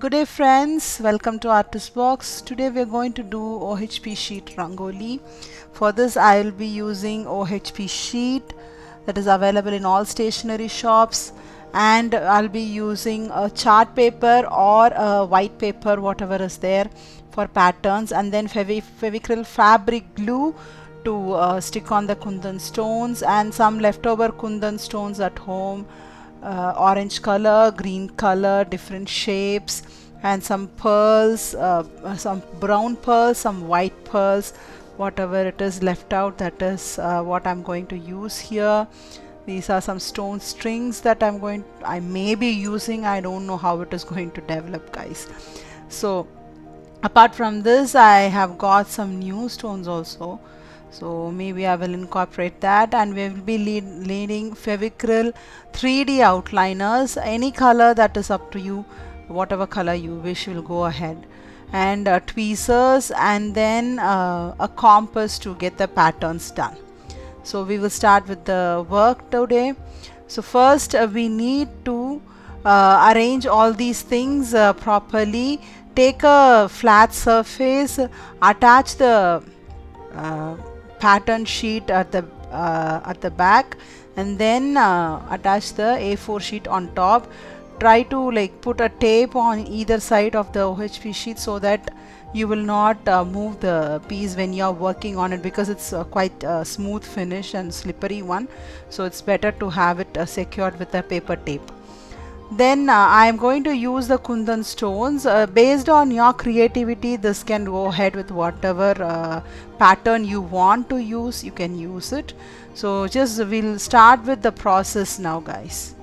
Good day friends, welcome to Artist Box. Today we are going to do OHP sheet Rangoli. For this I will be using OHP sheet that is available in all stationery shops, and I'll be using a chart paper or a white paper, whatever is there, for patterns, and then Fevicryl fabric glue to stick on the kundan stones, and some leftover kundan stones at home, orange color, green color, different shapes, and some pearls, some brown pearls, some white pearls, whatever it is left out, that is what I'm going to use here. These are some stone strings that I may be using. I don't know how it is going to develop, guys. So apart from this, I have got some new stones also, so maybe I will incorporate that, and we will be leading Fevicryl 3D outliners, any color, that is up to you, whatever color you wish will go ahead, and tweezers, and then a compass to get the patterns done. So we will start with the work today. So first we need to arrange all these things properly. Take a flat surface, attach the pattern sheet at the back, and then attach the A4 sheet on top. Try to like put a tape on either side of the OHP sheet so that you will not move the piece when you are working on it, because it's quite a smooth finish and slippery one, so it's better to have it secured with a paper tape. Then I am going to use the kundan stones. Based on your creativity, this can go ahead with whatever pattern you want to use, you can use it. So just we'll start with the process now, guys.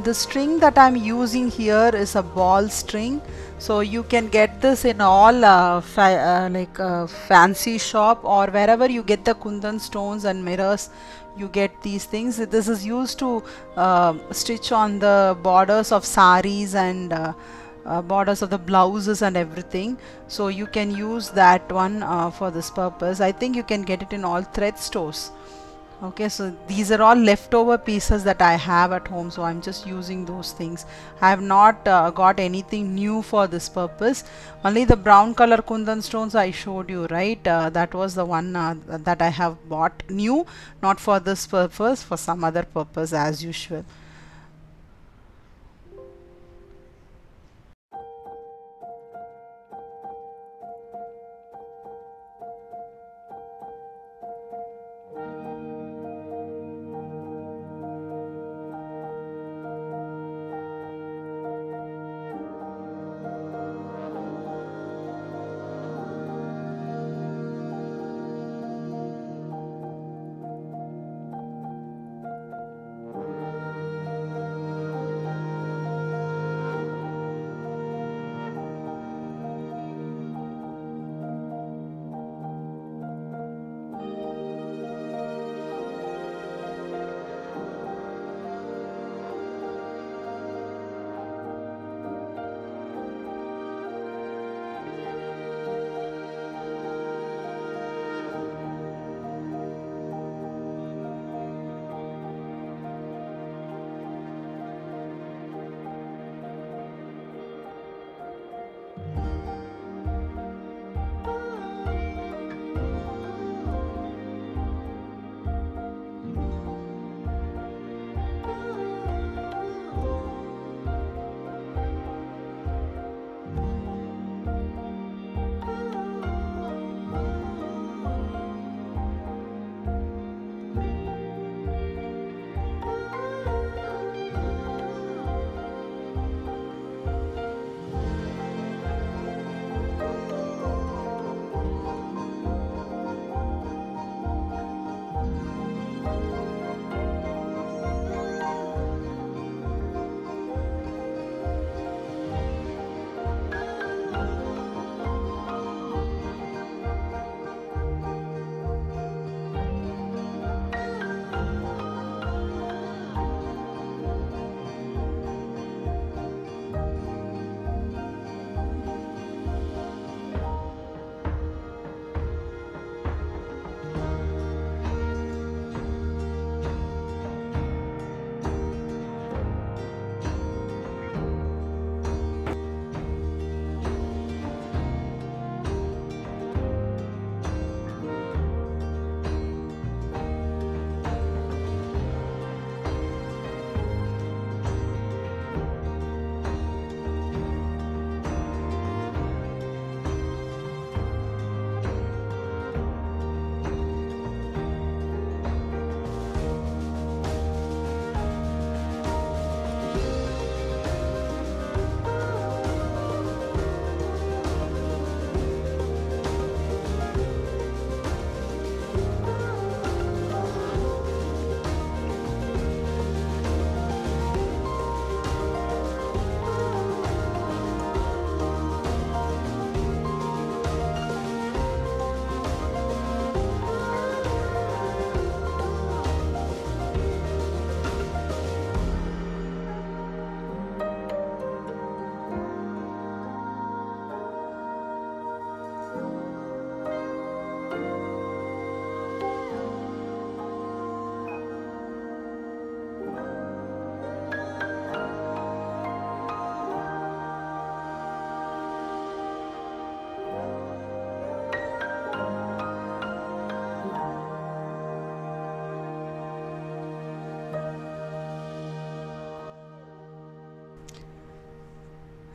The string that I'm using here is a ball string, so you can get this in all fancy shop, or wherever you get the kundan stones and mirrors, you get these things. This is used to stitch on the borders of saris and borders of the blouses and everything, so you can use that one for this purpose. I think you can get it in all thread stores. Okay, so these are all leftover pieces that I have at home, so I'm just using those things. I have not got anything new for this purpose. Only the brown color kundan stones I showed you, right? That was the one that I have bought new, not for this purpose, for some other purpose as usual.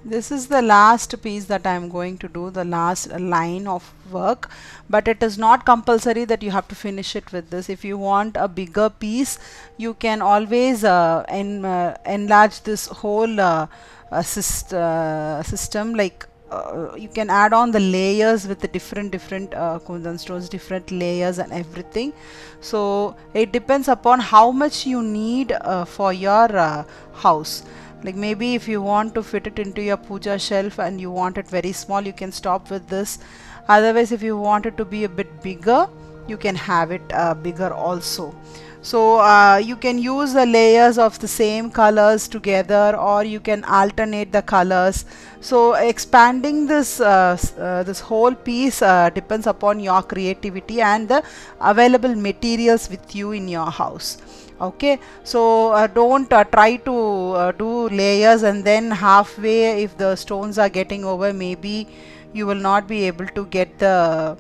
This is the last piece that I am going to do, the last line of work, but it is not compulsory that you have to finish it with this. If you want a bigger piece, you can always enlarge this whole system, like you can add on the layers with the different kundan stones, different layers and everything. So it depends upon how much you need for your house. Like maybe if you want to fit it into your puja shelf and you want it very small, you can stop with this. Otherwise, if you want it to be a bit bigger, you can have it bigger also. So you can use the layers of the same colors together, or you can alternate the colors. So expanding this this whole piece depends upon your creativity and the available materials with you in your house. Okay, so don't try to do layers and then halfway, if the stones are getting over, maybe you will not be able to get the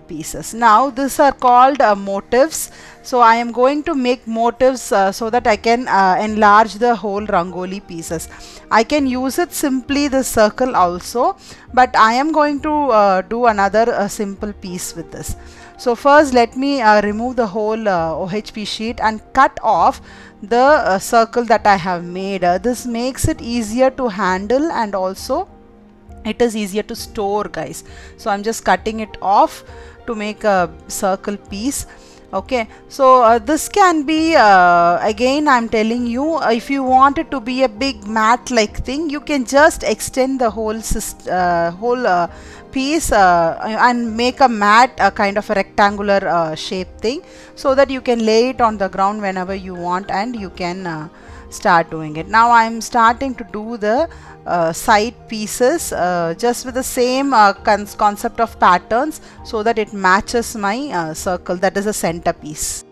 pieces. Now these are called motifs. So I am going to make motifs so that I can enlarge the whole rangoli pieces. I can use it simply the circle also, but I am going to do another simple piece with this. So first let me remove the whole OHP sheet and cut off the circle that I have made. This makes it easier to handle and also it is easier to store, guys. So I'm just cutting it off to make a circle piece. Okay, so this can be again I'm telling you, if you want it to be a big mat like thing, you can just extend the whole piece and make a mat, a kind of a rectangular shape thing, so that you can lay it on the ground whenever you want and you can start doing it. Now I'm starting to do the side pieces just with the same concept of patterns, so that it matches my circle, that is a centerpiece.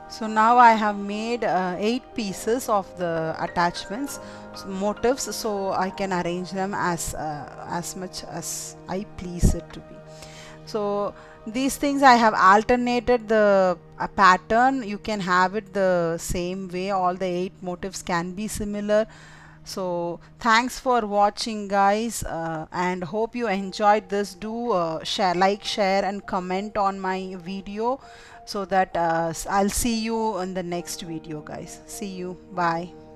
So now I have made 8 pieces of the attachments, motifs, so I can arrange them as much as I please it to be. So these things I have alternated the pattern. You can have it the same way. All the 8 motifs can be similar. So thanks for watching, guys, and hope you enjoyed this. Do share, like, share and comment on my video, so that I'll see you in the next video, guys. See you. Bye.